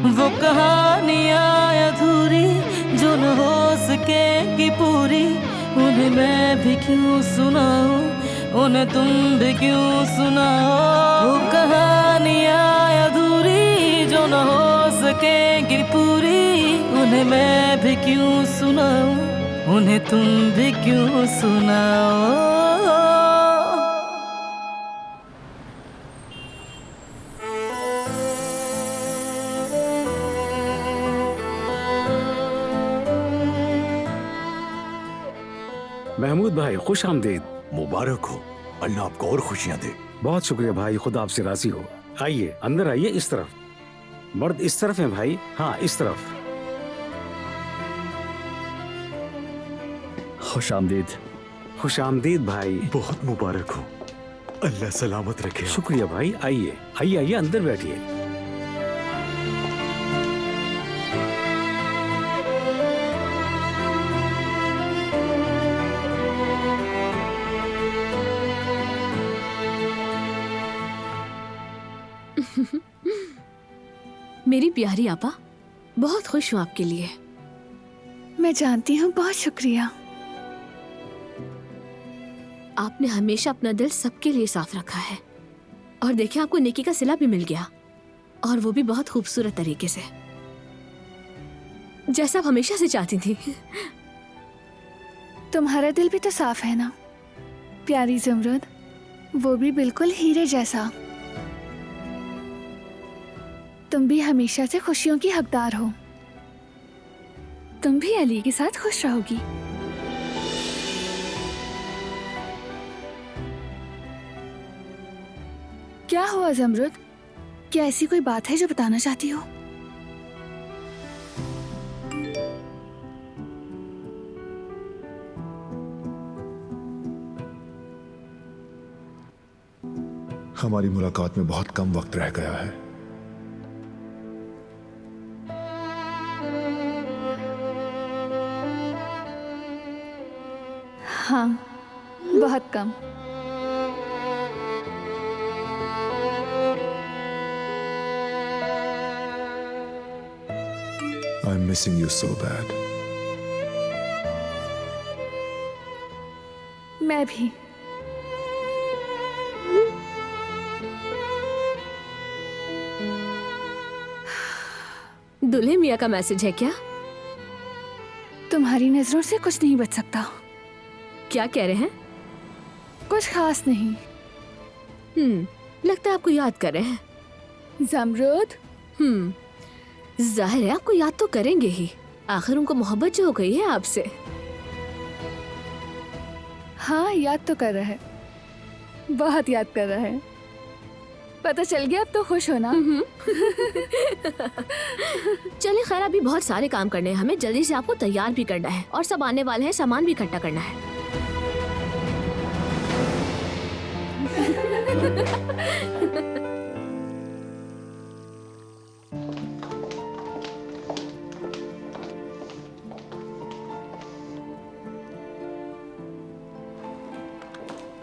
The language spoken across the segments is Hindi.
वो कहानियाँ अधूरी जो न हो सकेगी पूरी, उन्हें मैं भी क्यों सुनाऊं, उन्हें तुम भी क्यों सुनाओ। वो कहानियाँ अधूरी जो न हो सकेगी पूरी, उन्हें मैं भी क्यों सुनाऊं, उन्हें तुम भी क्यों सुनाओ। महमूद भाई खुश आमदीद। मुबारक हो, अल्लाह आपको और खुशियां दे। बहुत शुक्रिया भाई, खुदा आपसे राजी हो। आइए अंदर आइए, इस तरफ। मर्द इस तरफ है भाई, हाँ इस तरफ। खुश आमदीद। खुश आमदीद भाई। बहुत मुबारक हो, अल्लाह सलामत रखे। शुक्रिया भाई, आइए आइए आइए अंदर बैठिए। मेरी प्यारी आपा, बहुत खुश हूँ आपके लिए। मैं जानती हूँ, बहुत शुक्रिया। आपने हमेशा अपना दिल सबके लिए साफ रखा है, और देखिए आपको नेकी का सिला भी मिल गया, और वो भी बहुत खूबसूरत तरीके से, जैसा आप हमेशा से चाहती थी। तुम्हारा दिल भी तो साफ है ना प्यारी ज़मरुद, वो भी बिल्कुल हीरे जैसा। तुम भी हमेशा से खुशियों की हकदार हो। तुम भी अली के साथ खुश रहोगी। क्या हुआ ज़मरुद, क्या ऐसी कोई बात है जो बताना चाहती हो? हमारी मुलाकात में बहुत कम वक्त रह गया है। हाँ, बहुत कम। I'm missing you so bad. मैं भी। दुल्हे मियाँ का मैसेज है क्या? तुम्हारी नजरों से कुछ नहीं बच सकता। क्या कह रहे हैं? कुछ खास नहीं। लगता है आपको याद कर रहे हैं। ज़मरुद। जाहिर है आपको याद तो करेंगे ही, आखिर उनको मोहब्बत जो हो गई है आपसे। हाँ, याद तो कर रहा है, बहुत याद कर रहा है। पता चल गया, अब तो खुश हो ना? चलिए खैर, अभी बहुत सारे काम करने हैं हमें, जल्दी से आपको तैयार भी करना है, और सब आने वाले हैं, सामान भी इकट्ठा करना है।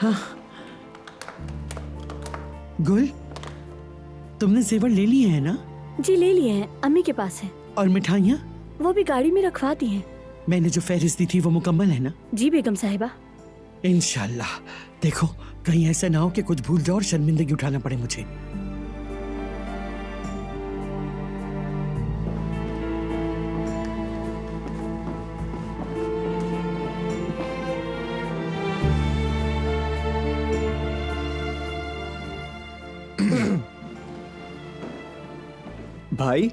हाँ। गुल, तुमने जेवर ले लिए हैं ना? जी ले लिए हैं, अम्मी के पास है। और मिठाइयाँ? वो भी गाड़ी में रखवा दी हैं। मैंने जो फहरिस्त दी थी वो मुकम्मल है ना? जी बेगम साहिबा। इंशाल्लाह। देखो कहीं ऐसा ना हो कि कुछ भूल जाओ और शर्मिंदगी उठाना पड़े मुझे। भाई,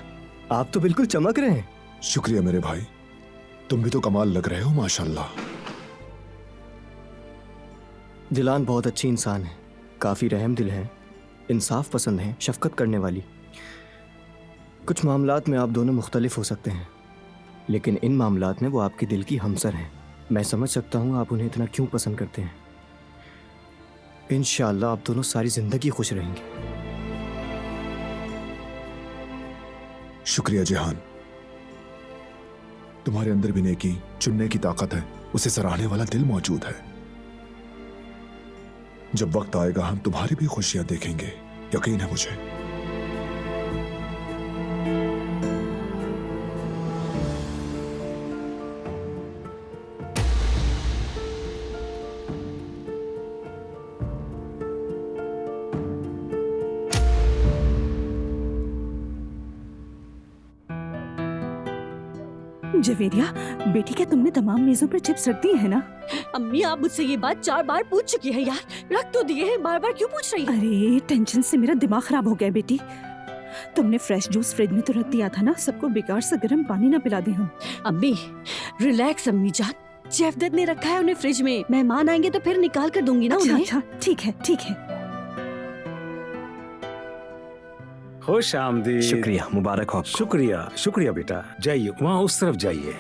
आप तो बिल्कुल चमक रहे हैं। शुक्रिया मेरे भाई, तुम भी तो कमाल लग रहे हो माशाल्लाह। दिलान बहुत अच्छी इंसान है, काफी रहम दिल है, इंसाफ पसंद है, शफकत करने वाली। कुछ मामलात में आप दोनों मुख्तलिफ हो सकते हैं, लेकिन इन मामलात में वो आपके दिल की हमसर हैं। मैं समझ सकता हूँ आप उन्हें इतना क्यों पसंद करते हैं। इंशाअल्लाह आप दोनों सारी जिंदगी खुश रहेंगे। शुक्रिया जहान, तुम्हारे अंदर भी नेकी चुनने की ताकत है, उसे सराहने वाला दिल मौजूद है। जब वक्त आएगा हम तुम्हारी भी खुशियां देखेंगे, यकीन है मुझे। जवेरिया बेटी, क्या तुमने तमाम मेजों पर चिप्स रख दिए हैं ना? अम्मी, आप मुझसे ये बात 4 बार पूछ चुकी है यार। रख तो दिए हैं, बार बार क्यों पूछ रही है? अरे टेंशन से मेरा दिमाग खराब हो गया बेटी। तुमने फ्रेश जूस फ्रिज में तो रख दिया था ना, सबको बेकार से गर्म पानी ना पिला दी हम। अम्मी रिलैक्स अम्मी जान, जेवदत ने रखा है उन्हें फ्रिज में, मेहमान आएंगे तो फिर निकाल कर दूंगी ना अच्छा उन्हें। अच्छा, ठीक है ठीक है। खुश आमदीद। शुक्रिया, मुबारक हो आपको। शुक्रिया शुक्रिया बेटा, जाइए वहाँ उस तरफ जाइए।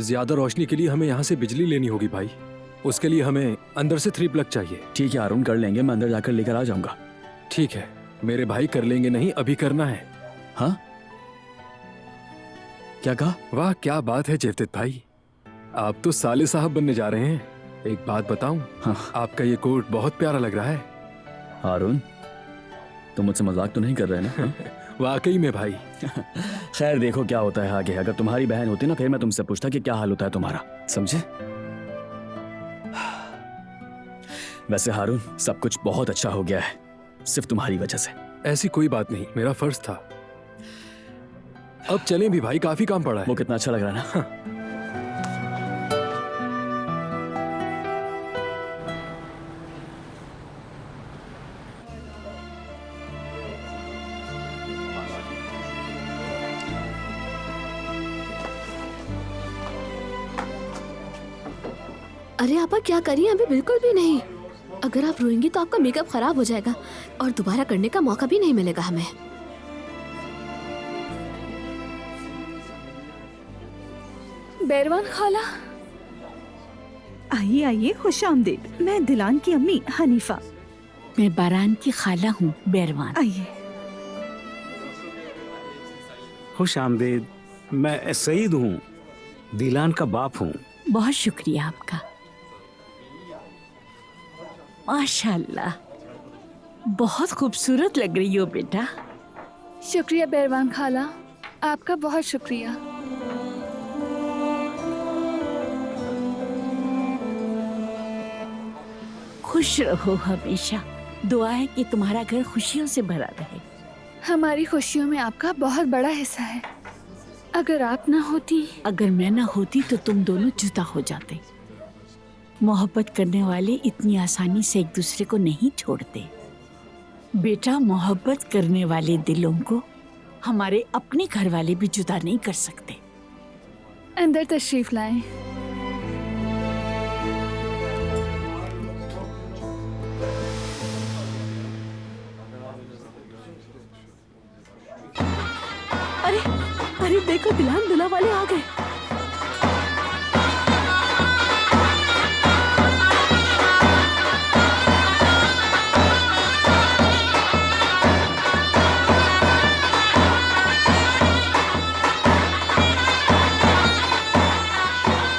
ज्यादा रोशनी के लिए हमें यहाँ से बिजली लेनी होगी भाई। उसके लिए हमें अंदर से 3 प्लग चाहिए। ठीक है अरुण, कर लेंगे, मैं अंदर जाकर लेकर आ जाऊंगा। ठीक है मेरे भाई, कर लेंगे नहीं, अभी करना है। हाँ, क्या कहा? वाह क्या बात है जेवदत भाई, आप तो साले साहब बनने जा रहे हैं। एक बात बताऊं, हाँ। आपका ये कोट बहुत प्यारा लग रहा है। अरुण, तुम मुझसे मजाक तो नहीं कर रहे ना? हाँ? वाकई में भाई। खैर देखो क्या होता है आगे। अगर तुम्हारी बहन होती ना, फिर मैं तुमसे पूछता कि क्या हाल होता है तुम्हारा, समझे? वैसे हारून, सब कुछ बहुत अच्छा हो गया है, सिर्फ तुम्हारी वजह से। ऐसी कोई बात नहीं, मेरा फर्ज था। अब चलें भी भाई, काफी काम पड़ा है। वो कितना अच्छा लग रहा है ना? अरे आपा क्या करिए, अभी बिल्कुल भी नहीं। अगर आप रोएंगी तो आपका मेकअप खराब हो जाएगा और दोबारा करने का मौका भी नहीं मिलेगा हमें। बैरवान खाला, आइए आइए, खुश आमदीद। मैं दिलान की अम्मी हनीफा। मैं बारान की खाला हूँ बैरवान। आइए। खुश आमदीद। मैं सईद हूँ, दिलान का बाप हूँ। बहुत शुक्रिया आपका। माशाल्लाह, बहुत खूबसूरत लग रही हो बेटा। शुक्रिया बैरवान खाला, आपका बहुत शुक्रिया। खुश रहो हमेशा। दुआ है कि तुम्हारा घर खुशियों से भरा रहे। हमारी खुशियों में आपका बहुत बड़ा हिस्सा है। अगर आप ना होती, अगर मैं ना होती तो तुम दोनों जुदा हो जाते। मोहब्बत करने वाले इतनी आसानी से एक दूसरे को नहीं छोड़ते बेटा। मोहब्बत करने वाले दिलों को हमारे अपने घर वाले भी जुदा नहीं कर सकते। अंदर तशरीफ लाएं। अरे अरे देखो, दिलान दुल्हा वाले आ गए।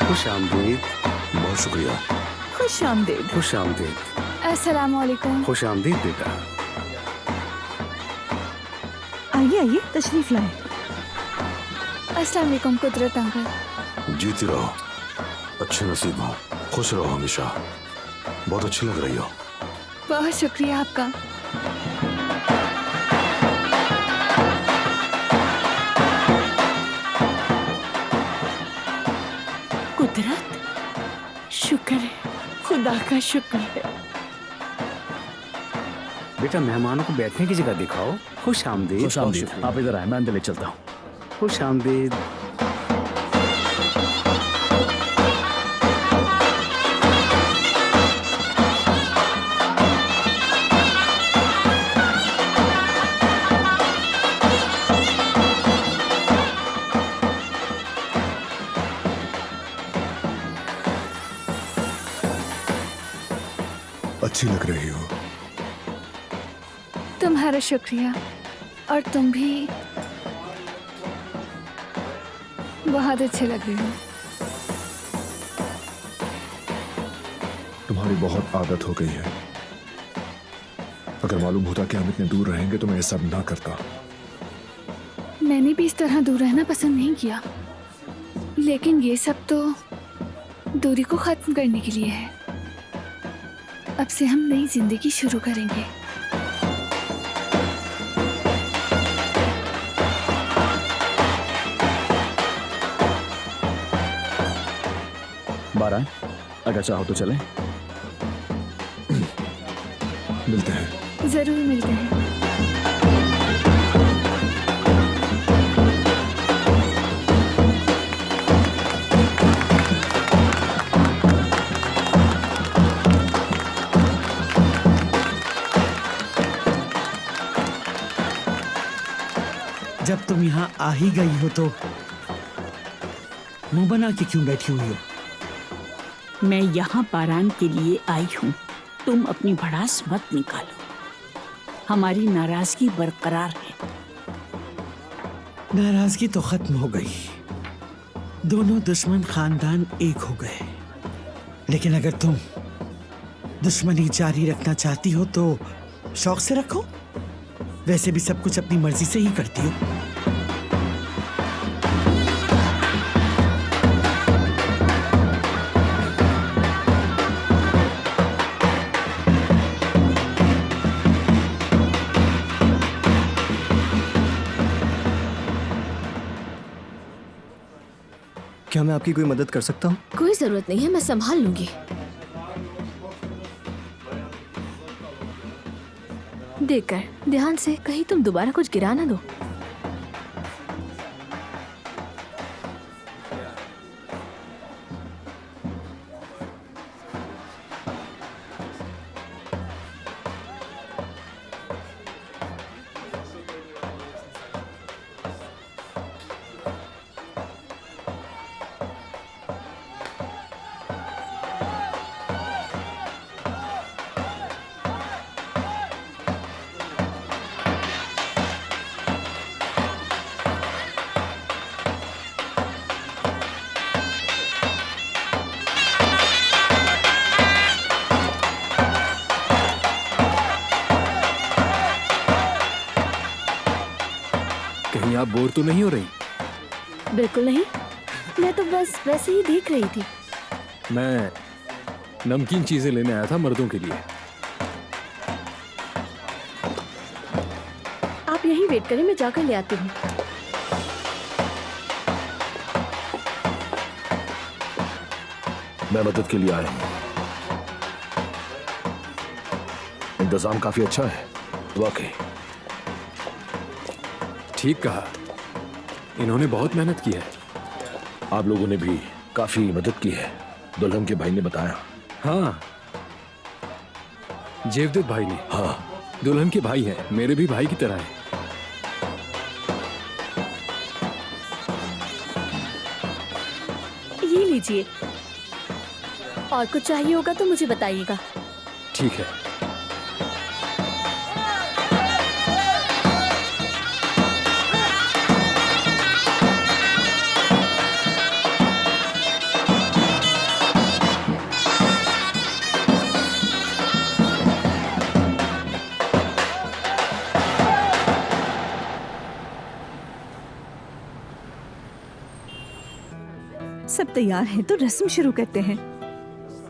खुश आमदीद। बहुत शुक्रिया। खुश आमदीद। खुश आमदीद। अस्सलाम वालेकुम। खुश आमदीद बेटा। आइए आइए, तशरीफ लाएं। अस्सलाम वालेकुम कुदरत अंकल। जीती रहो, अच्छे नसीब हो, खुश रहो हमेशा। बहुत अच्छी लग रही हो। बहुत शुक्रिया आपका। कुदरत, शुक्र है, खुदा का शुक्र है। बेटा मेहमानों को बैठने की जगह दिखाओ। खुश आमदीद। खुश आमदीद। आप इधर आए, मैं अंदर ले चलता हूँ। खुश आमदीद। अच्छी लग रही हो। तुम्हारा शुक्रिया। और तुम भी बहुत अच्छे लग रहे हो। तुम्हारी बहुत आदत हो गई है। अगर मालूम होता कि हम इतने दूर रहेंगे तो मैं ये सब ना करता। मैंने भी इस तरह दूर रहना पसंद नहीं किया, लेकिन ये सब तो दूरी को खत्म करने के लिए है। अब से हम नई जिंदगी शुरू करेंगे। बाहर आए, अगर चाहो तो चलें। मिलते हैं। जरूर मिलते हैं। जब तुम यहाँ आ ही गई हो तो मुंह बना के क्यों बैठी हुई हो? मैं यहाँ बारान के लिए आई हूँ। तुम अपनी भड़ास मत निकालो। हमारी नाराजगी बरकरार है। नाराजगी तो खत्म हो गई, दोनों दुश्मन खानदान एक हो गए। लेकिन अगर तुम दुश्मनी जारी रखना चाहती हो तो शौक से रखो, वैसे भी सब कुछ अपनी मर्जी से ही करती हो। क्या मैं आपकी कोई मदद कर सकता हूँ? कोई जरूरत नहीं है, मैं संभाल लूंगी। देखकर ध्यान से, कहीं तुम दोबारा कुछ गिरा ना दो। कहीं आप बोर तो नहीं हो रही? बिल्कुल नहीं, मैं तो बस वैसे ही देख रही थी। मैं नमकीन चीजें लेने आया था मर्दों के लिए। आप यहीं वेट करें, मैं जाकर ले आती हूँ। मैं मदद के लिए आया हूँ। इंतजाम काफी अच्छा है, वाकई। ठीक कहा, इन्होंने बहुत मेहनत की है। आप लोगों ने भी काफी मदद की है, दुल्हन के भाई ने बताया। हाँ, जेवदत भाई ने। हाँ, दुल्हन के भाई हैं, मेरे भी भाई की तरह हैं। ये लीजिए, और कुछ चाहिए होगा तो मुझे बताइएगा। ठीक है। सब तैयार हैं तो रस्म शुरू करते हैं।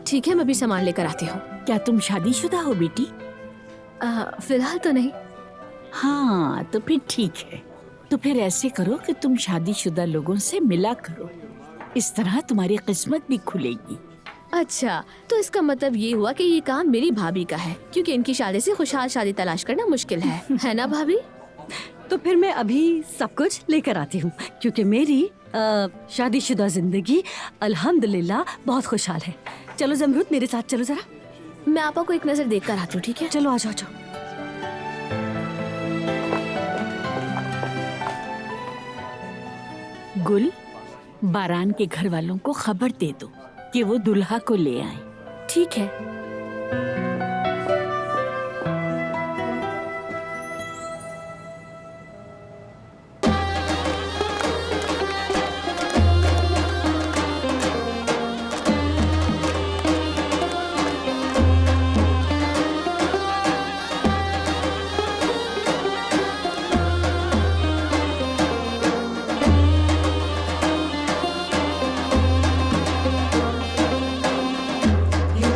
ठीक है, मैं भी सामान लेकर आती हूँ। क्या तुम शादीशुदा हो बेटी? फिलहाल तो नहीं। हाँ, तो फिर ठीक है। तो फिर ऐसे करो कि तुम शादीशुदा लोगों से मिला करो, इस तरह तुम्हारी किस्मत भी खुलेगी। अच्छा, तो इसका मतलब ये हुआ कि ये काम मेरी भाभी का है, क्योंकि इनकी शादी से खुशहाल शादी तलाश करना मुश्किल है ना भाभी? तो फिर मैं अभी सब कुछ लेकर आती हूँ, क्योंकि मेरी शादीशुदा जिंदगी अल्हम्दुलिल्लाह बहुत खुशहाल है। चलो जमरूद, मेरे साथ चलो जरा। मैं आपा को एक नजर देख कर आती हूँ, ठीक है? चलो आ जाओ, जाओ। गुल, बारान के घर वालों को खबर दे दो कि वो दुल्हा को ले आए। ठीक है।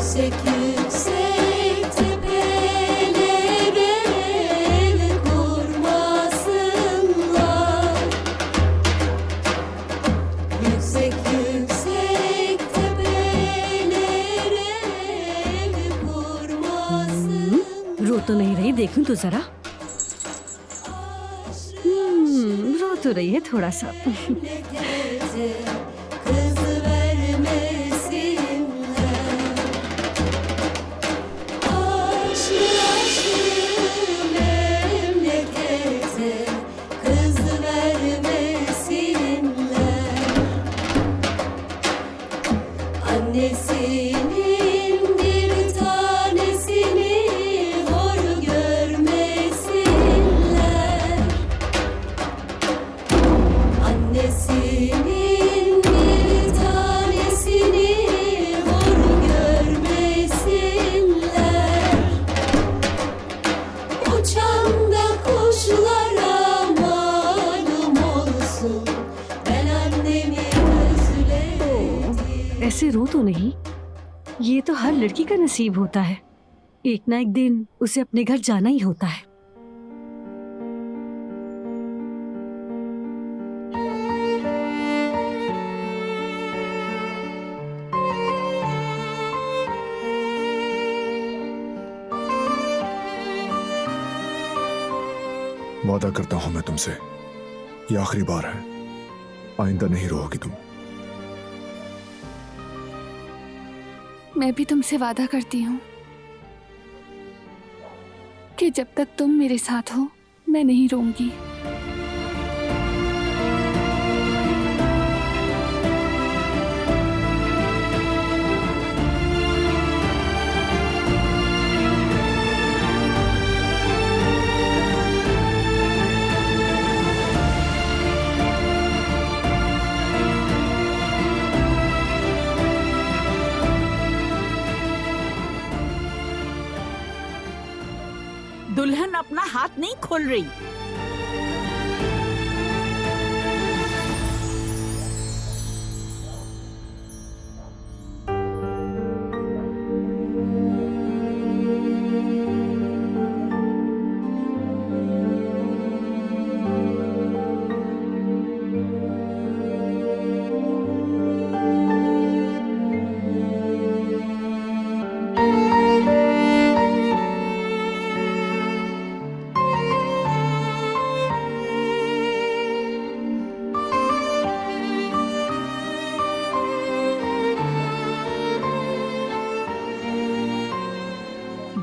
Secure देखूं तो जरा। रो तो रही है थोड़ा सा। ऐसे रो तो नहीं, ये तो हर लड़की का नसीब होता है। एक ना एक दिन उसे अपने घर जाना ही होता है। वादा करता हूं मैं तुमसे, ये आखिरी बार है, आइंदा नहीं रोओगी तुम। मैं भी तुमसे वादा करती हूँ कि जब तक तुम मेरे साथ हो मैं नहीं रोऊंगी। दुल्हन अपना हाथ नहीं खोल रही।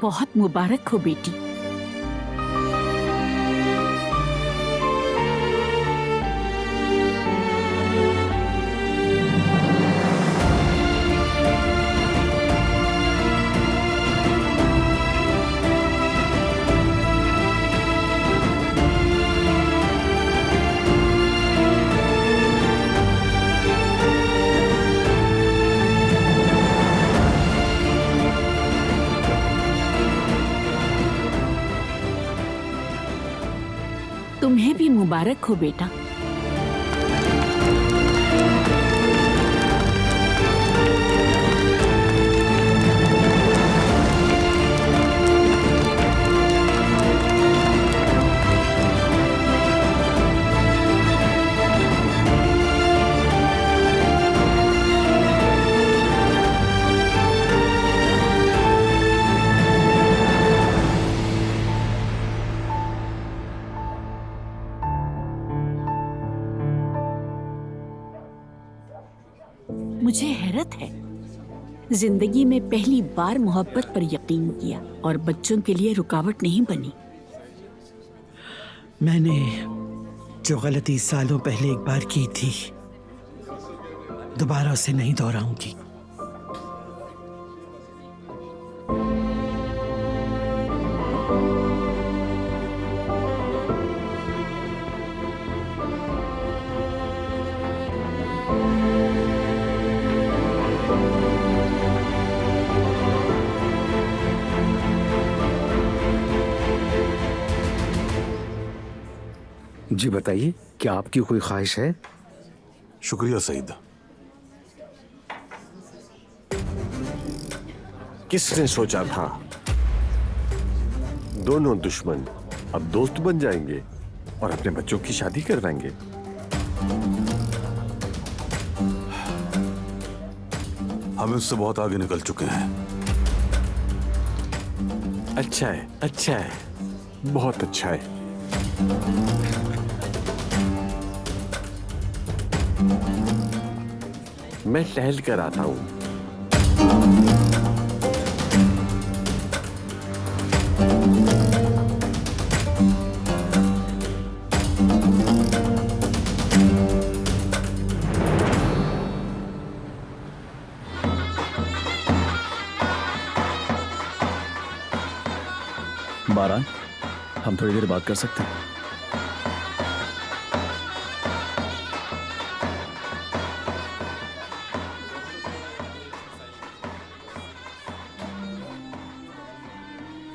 बहुत मुबारक हो बेटी। तुम्हें भी मुबारक हो बेटा। मुझे हैरत है, जिंदगी में पहली बार मोहब्बत पर यकीन किया और बच्चों के लिए रुकावट नहीं बनी। मैंने जो गलती सालों पहले एक बार की थी, दोबारा उसे नहीं दोहराऊंगी। जी बताइए, क्या आपकी कोई ख्वाहिश है? शुक्रिया सईद। किसने सोचा था दोनों दुश्मन अब दोस्त बन जाएंगे और अपने बच्चों की शादी करवाएंगे। हम इससे बहुत आगे निकल चुके हैं। अच्छा है, अच्छा है। बहुत अच्छा है। मैं टहल कर आता हूं। बारान, हम थोड़ी देर बात कर सकते हैं?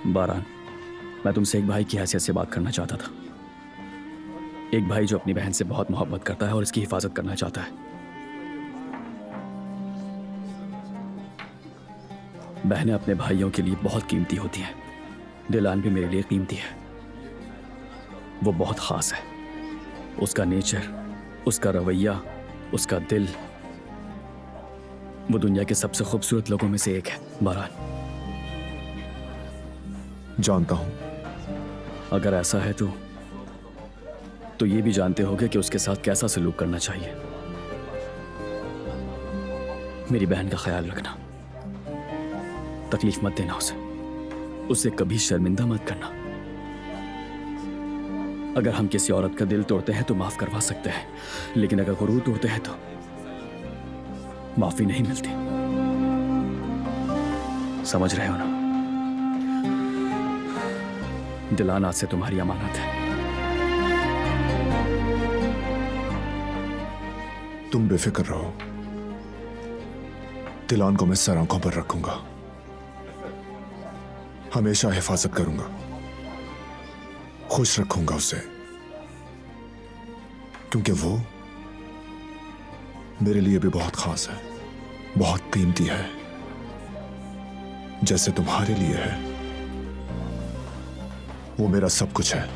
बारान, मैं तुमसे एक भाई की हैसियत से बात करना चाहता था। एक भाई जो अपनी बहन से बहुत मोहब्बत करता है और इसकी हिफाजत करना चाहता है। बहनें अपने भाइयों के लिए बहुत कीमती होती हैं। दिलान भी मेरे लिए कीमती है। वो बहुत खास है। उसका नेचर, उसका रवैया, उसका दिल, वो दुनिया के सबसे खूबसूरत लोगों में से एक है। बारान, जानता हूं। अगर ऐसा है तो ये भी जानते होगे कि उसके साथ कैसा सलूक करना चाहिए। मेरी बहन का ख्याल रखना, तकलीफ मत देना उसे कभी शर्मिंदा मत करना। अगर हम किसी औरत का दिल तोड़ते हैं तो माफ करवा सकते हैं, लेकिन अगर गुरूर तोड़ते हैं तो माफी नहीं मिलती। समझ रहे हो ना? दिलान आज से तुम्हारी अमानत है। तुम बेफिक्र रहो, दिलान को मैं सर आंखों पर रखूंगा, हमेशा हिफाजत करूंगा, खुश रखूंगा उसे, क्योंकि वो मेरे लिए भी बहुत खास है, बहुत कीमती है, जैसे तुम्हारे लिए है। वो मेरा सब कुछ है।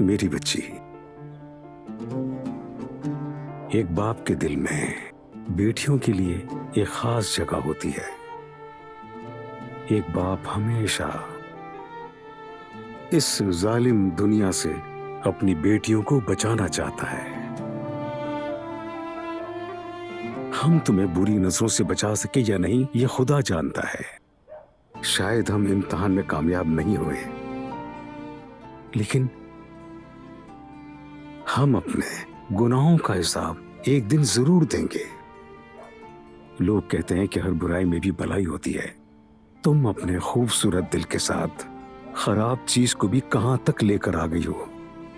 मेरी बच्ची, एक बाप के दिल में बेटियों के लिए एक खास जगह होती है। एक बाप हमेशा इस जालिम दुनिया से अपनी बेटियों को बचाना चाहता है। हम तुम्हें बुरी नजरों से बचा सके या नहीं, ये खुदा जानता है। शायद हम इम्तिहान में कामयाब नहीं हुए, लेकिन हम अपने गुनाहों का हिसाब एक दिन जरूर देंगे। लोग कहते हैं कि हर बुराई में भी भलाई होती है। तुम अपने खूबसूरत दिल के साथ खराब चीज को भी कहां तक लेकर आ गई हो।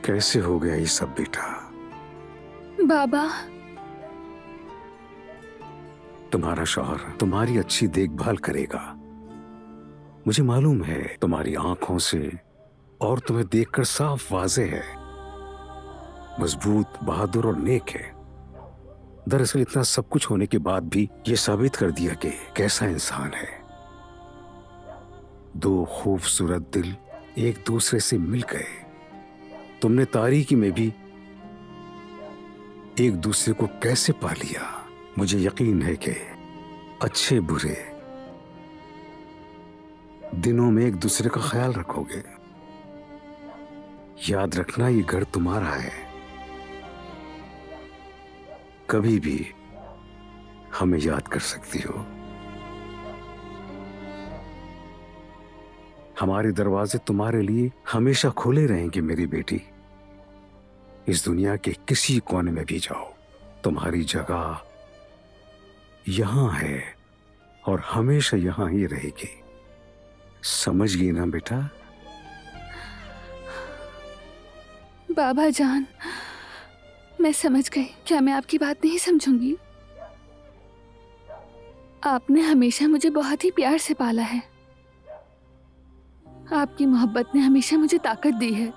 कैसे हो गया ये सब बेटा? बाबा, तुम्हारा शौहर तुम्हारी अच्छी देखभाल करेगा। मुझे मालूम है तुम्हारी आंखों से और तुम्हें देखकर साफ वाज़े है, मजबूत, बहादुर और नेक है। दरअसल इतना सब कुछ होने के बाद भी ये साबित कर दिया कि कैसा इंसान है। दो खूबसूरत दिल एक दूसरे से मिल गए। तुमने तारीकी में भी एक दूसरे को कैसे पा लिया। मुझे यकीन है कि अच्छे बुरे दिनों में एक दूसरे का ख्याल रखोगे। याद रखना, ये घर तुम्हारा है। कभी भी हमें याद कर सकती हो। हमारे दरवाजे तुम्हारे लिए हमेशा खुले रहेंगे मेरी बेटी। इस दुनिया के किसी कोने में भी जाओ, तुम्हारी जगह यहां है और हमेशा यहां ही रहेगी। समझ गई ना बेटा? बाबा जान, मैं समझ गई। क्या मैं आपकी बात नहीं समझूंगी? आपने हमेशा मुझे बहुत ही प्यार से पाला है। आपकी मोहब्बत ने हमेशा मुझे ताकत दी है।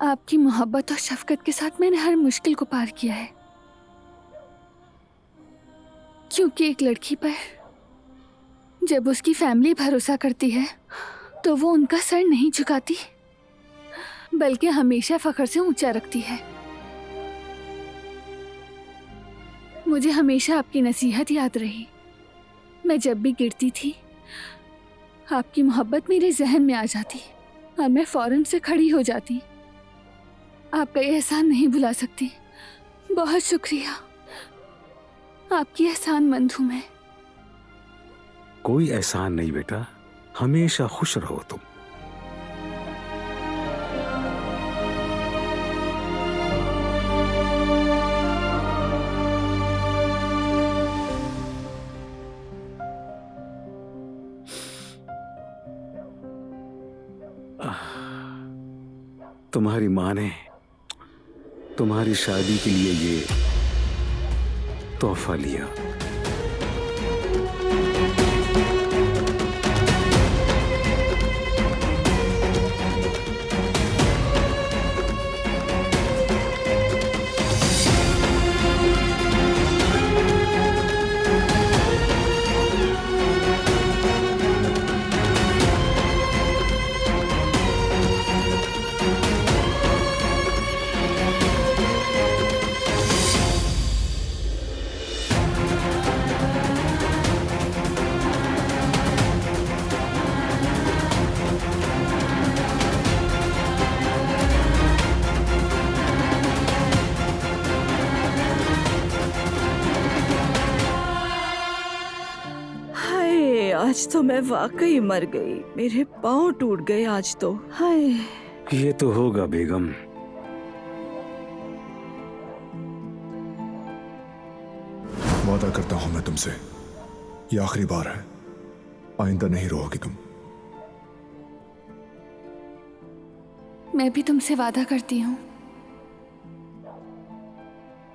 आपकी मोहब्बत और शफकत के साथ मैंने हर मुश्किल को पार किया है। क्योंकि एक लड़की पर जब उसकी फैमिली भरोसा करती है तो वो उनका सर नहीं झुकाती, बल्कि हमेशा फख्र से ऊंचा रखती है। मुझे हमेशा आपकी नसीहत याद रही। मैं जब भी गिरती थी, आपकी मोहब्बत मेरे जहन में आ जाती और मैं फौरन से खड़ी हो जाती। आपका ये एहसान नहीं भुला सकती। बहुत शुक्रिया। आपकी एहसानमंद हूं मैं। कोई एहसान नहीं बेटा, हमेशा खुश रहो तुम। तुम्हारी माँ ने तुम्हारी शादी के लिए ये तोहफा लिया। आज तो मैं वाकई मर गई। मेरे पाँव टूट गए आज तो। हाय। ये तो होगा बेगम। वादा करता हूं मैं तुमसे, ये आखिरी बार है। आइंदा नहीं रोओगी तुम। मैं भी तुमसे वादा करती हूँ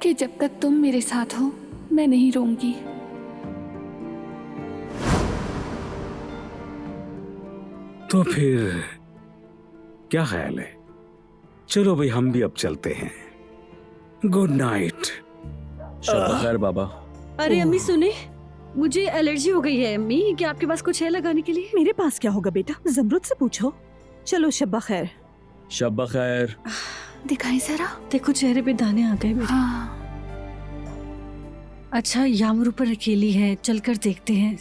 कि जब तक तुम मेरे साथ हो मैं नहीं रोऊंगी। तो फिर क्या ख्याल है? चलो भाई, हम भी अब चलते हैं। Good night. शब खैर बाबा। अरे अम्मी सुने, मुझे एलर्जी हो गई है अम्मी। क्या आपके पास कुछ है लगाने के लिए? मेरे पास क्या होगा बेटा, जमरुद से पूछो। चलो शब्बा खैर। शब खैर। दिखाई जरा। देखो चेहरे पे दाने आ गए मेरे। हाँ। अच्छा, यामरू पर अकेली है, चलकर देखते हैं।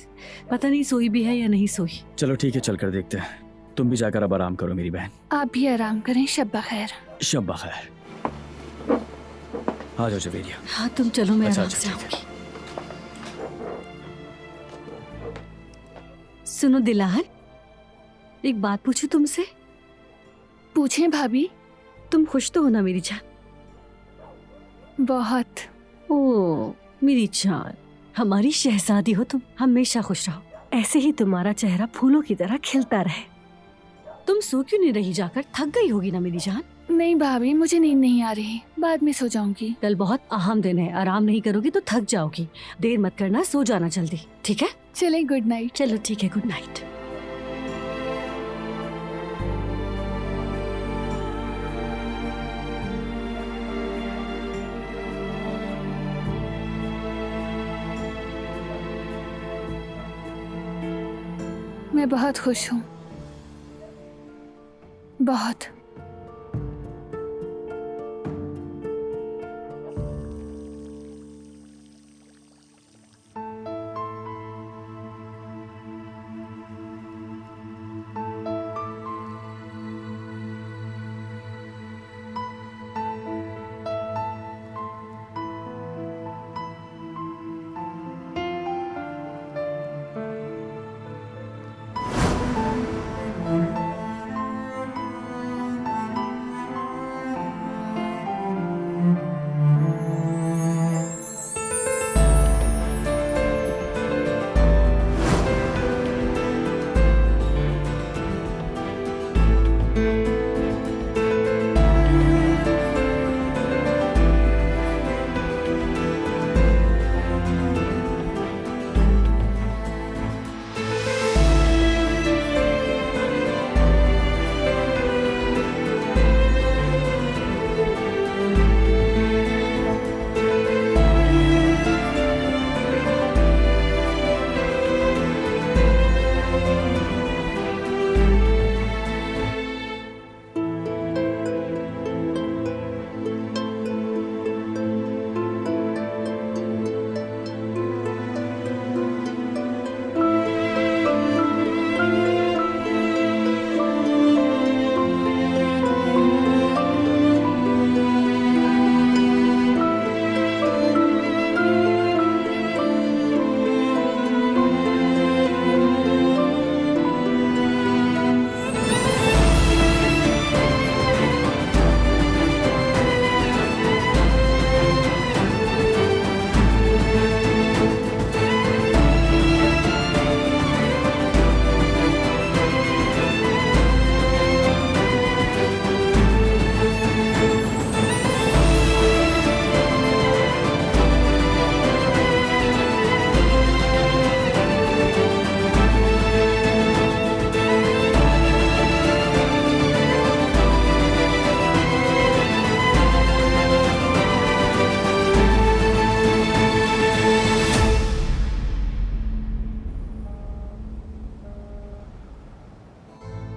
पता नहीं सोई भी है या नहीं सोई। चलो ठीक है, चलकर देखते हैं। तुम भी जाकर अब आराम करो मेरी बहन। आप भी आराम करें। शब्बा खैर। शब खैर। आ जाओ जवेरिया। हाँ तुम चलो, मैं अच्छा, आराम अच्छा, से ठीक है। आऊंगी। सुनो दिलार, एक बात पूछूं तुमसे? पूछें भाभी। तुम खुश तो हो ना मेरी जान? बहुत। ओ मेरी जान, हमारी शहजादी हो तुम। हमेशा खुश रहो, ऐसे ही तुम्हारा चेहरा फूलों की तरह खिलता रहे। तुम सो क्यों नहीं रही? जाकर थक गई होगी ना मेरी जान? नहीं भाभी, मुझे नींद नहीं आ रही। बाद में सो जाऊंगी। कल बहुत अहम दिन है, आराम नहीं करोगी तो थक जाओगी। देर मत करना, सो जाना जल्दी, ठीक है? चले, गुड नाइट। चलो ठीक है, गुड नाइट। मैं बहुत खुश हूँ, बहुत।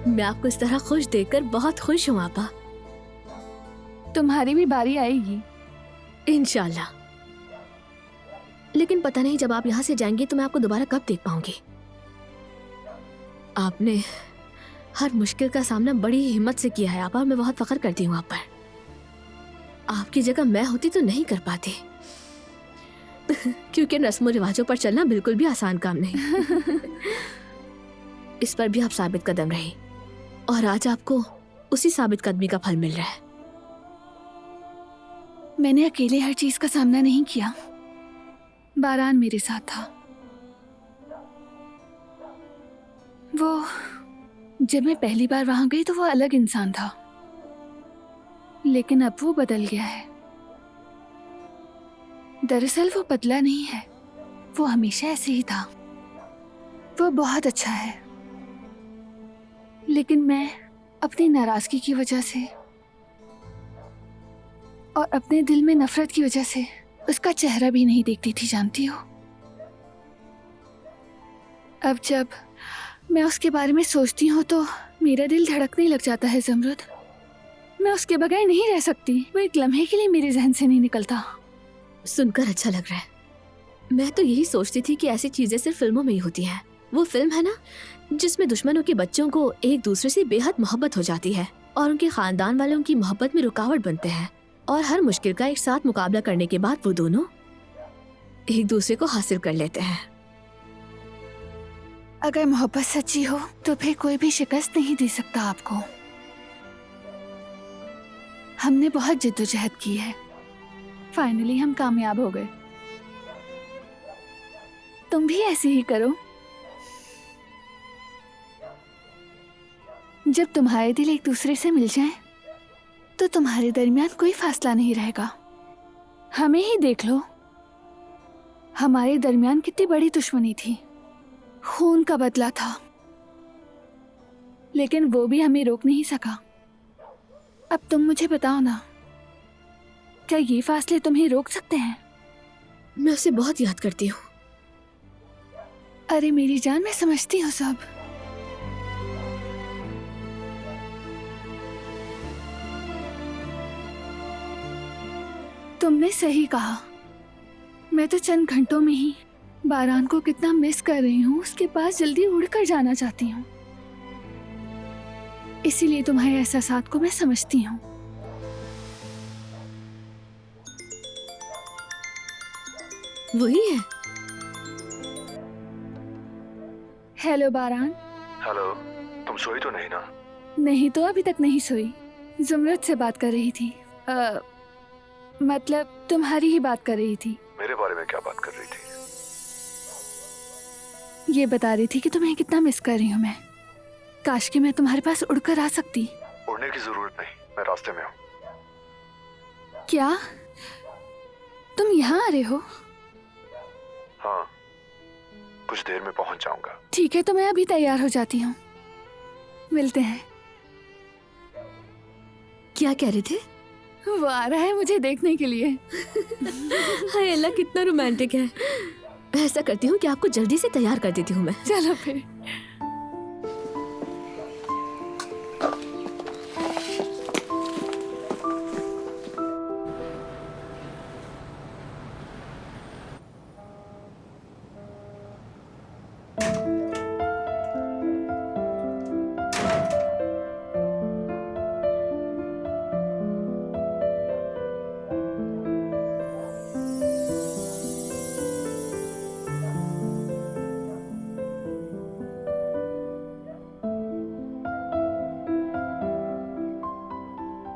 मैं आपको इस तरह खुश देखकर बहुत खुश हूँ आपा। तुम्हारी भी बारी आएगी इंशाल्लाह। लेकिन पता नहीं जब आप यहाँ से जाएंगे तो मैं आपको दोबारा कब देख पाऊंगी। आपने हर मुश्किल का सामना बड़ी हिम्मत से किया है आपा, और मैं बहुत फख्र करती हूँ आप पर। आपकी जगह मैं होती तो नहीं कर पाती क्योंकि रस्मों रिवाजों पर चलना बिल्कुल भी आसान काम नहीं। इस पर भी आप साबित कदम रही और आज आपको उसी साबित कदमी का फल मिल रहा है। मैंने अकेले हर चीज का सामना नहीं किया, बारान मेरे साथ था। वो जब मैं पहली बार वहां गई तो वो अलग इंसान था, लेकिन अब वो बदल गया है। दरअसल वो बदला नहीं है, वो हमेशा ऐसे ही था। वो बहुत अच्छा है, लेकिन मैं अपनी नाराजगी की वजह से और अपने दिल में नफरत की वजह से उसका चेहरा भी नहीं देखती थी, जानती हो। अब जब मैं उसके बारे में सोचती हूँ तो मेरा दिल धड़कने लग जाता है ज़मरुद। मैं उसके बगैर नहीं रह सकती, वो एक लम्हे के लिए मेरे जहन से नहीं निकलता। सुनकर अच्छा लग रहा है। मैं तो यही सोचती थी कि ऐसी चीजें सिर्फ फिल्मों में ही होती हैं। वो फिल्म है ना जिसमें दुश्मनों के बच्चों को एक दूसरे से बेहद मोहब्बत हो जाती है और उनके खानदान वाले उनकी मोहब्बत में रुकावट बनते हैं, और हर मुश्किल का एक साथ मुकाबला करने के बाद वो दोनों एक दूसरे को हासिल कर लेते हैं। अगर मोहब्बत सच्ची हो तो फिर कोई भी शिकस्त नहीं दे सकता आपको। हमने बहुत जिद्दोजहद की है, फाइनली हम कामयाब हो गए। तुम भी ऐसे ही करो। जब तुम्हारे दिल एक दूसरे से मिल जाएं, तो तुम्हारे दरमियान कोई फासला नहीं रहेगा। हमें ही देख लो, हमारे दरमियान कितनी बड़ी दुश्मनी थी, खून का बदला था, लेकिन वो भी हमें रोक नहीं सका। अब तुम मुझे बताओ ना, क्या ये फासले तुम्हें रोक सकते हैं? मैं उसे बहुत याद करती हूँ। अरे मेरी जान, मैं समझती हूँ सब। तुमने सही कहा। मैं तो चंद घंटों में ही बारान को कितना मिस कर रही हूँ, उसके पास जल्दी उड़कर जाना चाहती हूँ। इसीलिए तुम्हारे एहसासात को मैं समझती हूँ। वही है। हेलो बारान। हेलो, तुम सोई तो नहीं ना? नहीं तो अभी तक नहीं सोई। ज़मरुद से बात कर रही थी। मतलब तुम्हारी ही बात कर रही थी। मेरे बारे में क्या बात कर रही थी? ये बता रही थी कि तुम्हें कितना मिस कर रही हूँ मैं। काश कि मैं तुम्हारे पास उड़कर आ सकती। उड़ने की जरूरत नहीं, मैं रास्ते में हूँ। क्या तुम यहाँ आ रहे हो? हाँ, कुछ देर में पहुँच जाऊंगा। ठीक है, तो मैं अभी तैयार हो जाती हूँ। मिलते हैं। क्या कह रहे थे? वो आ रहा है मुझे देखने के लिए। हाय अल्लाह, कितना रोमांटिक है। ऐसा करती हूँ कि आपको जल्दी से तैयार कर देती हूँ मैं। चलो फिर।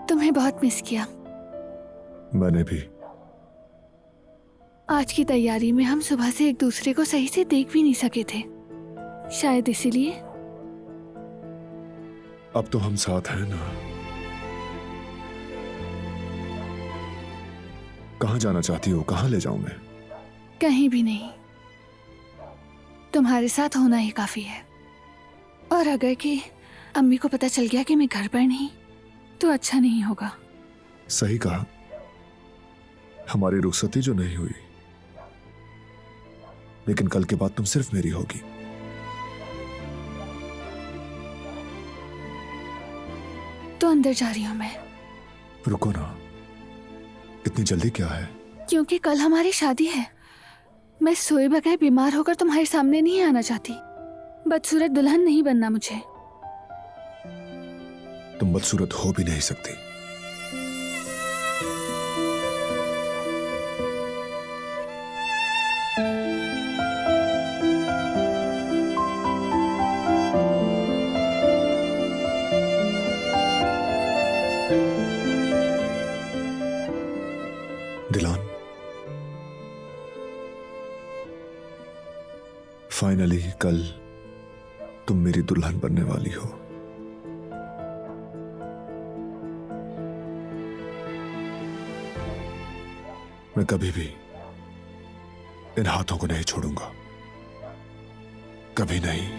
तुम्हें बहुत मिस किया। मैंने भी। आज की तैयारी में हम सुबह से एक दूसरे को सही से देख भी नहीं सके थे, शायद इसीलिए। अब तो हम साथ हैं ना? कहाँ जाना चाहती हो? कहाँ ले जाऊं मैं? कहीं भी नहीं, तुम्हारे साथ होना ही काफी है। और अगर कि अम्मी को पता चल गया कि मैं घर पर नहीं तो अच्छा नहीं होगा। सही कहा। हमारी रुखसती जो नहीं हुई, लेकिन कल के बाद तुम सिर्फ मेरी होगी। तो अंदर जा रही हूँ मैं। रुको ना, इतनी जल्दी क्या है? क्योंकि कल हमारी शादी है। मैं सोए बगैर बीमार होकर तुम्हारे सामने नहीं आना चाहती। बदसूरत दुल्हन नहीं बनना मुझे। तुम बदसूरत हो भी नहीं सकती। दिलान, फाइनली कल तुम मेरी दुल्हन बनने वाली हो। मैं कभी भी इन हाथों को नहीं छोड़ूंगा, कभी नहीं।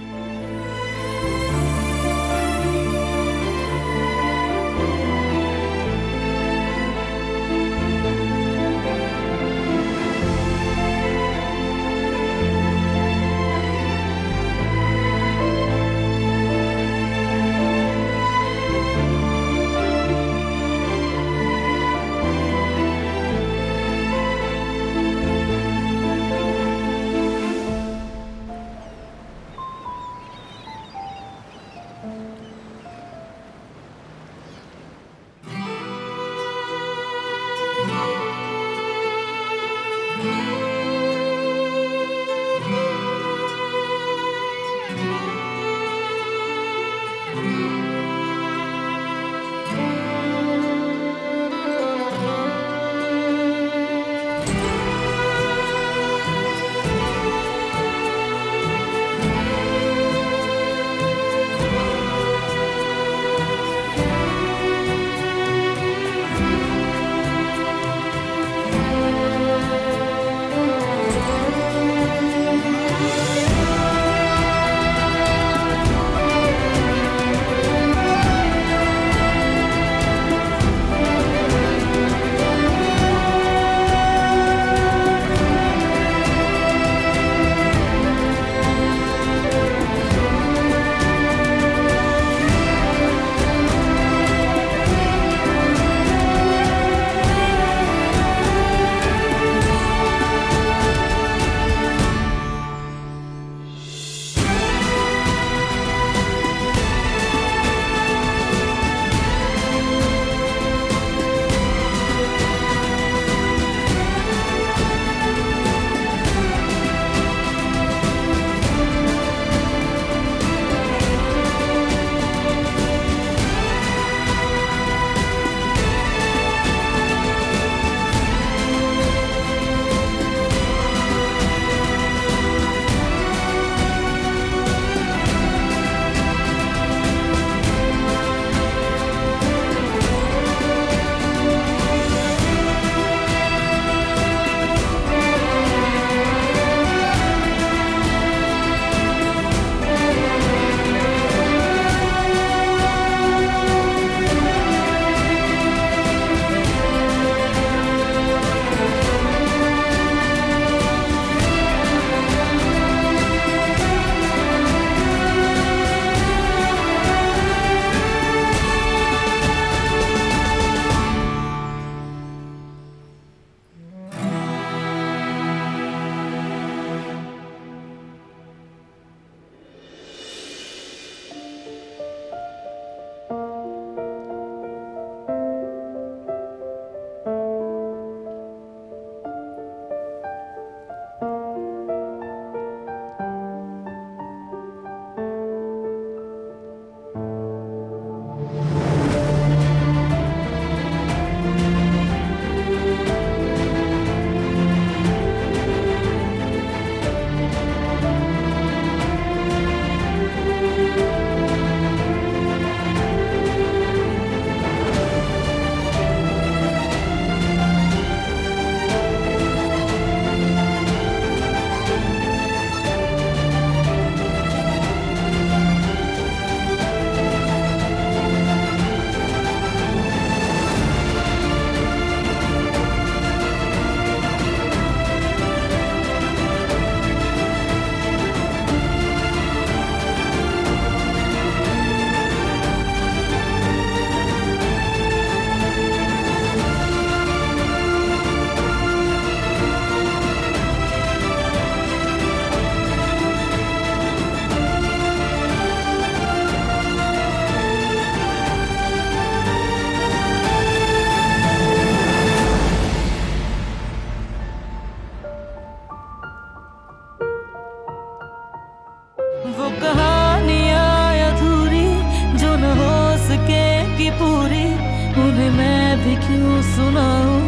उन्हें मैं भी क्यों सुनाऊं,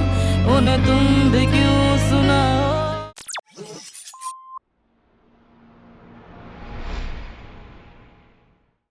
उन्हें तुम भी क्यों